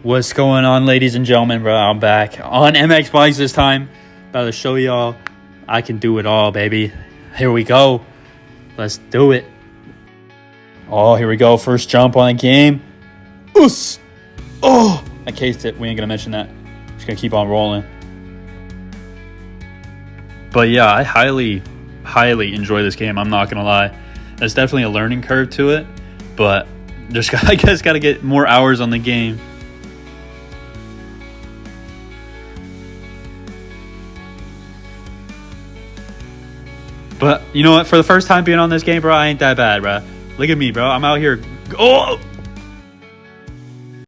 What's going on, ladies and gentlemen, bro? I'm back on MX Bikes this time. About to show y'all I can do it all, baby. Here we go. Let's do it. Oh, here we go. First jump on the game. Oos! Oh! I cased it. We ain't going to mention that. Just going to keep on rolling. But yeah, I highly enjoy this game. I'm not going to lie. There's definitely a learning curve to it. But just, I guess, got to get more hours on the game. But you know what? For the first time being on this game, bro, I ain't that bad, bro. Look at me, bro. I'm out here. Oh!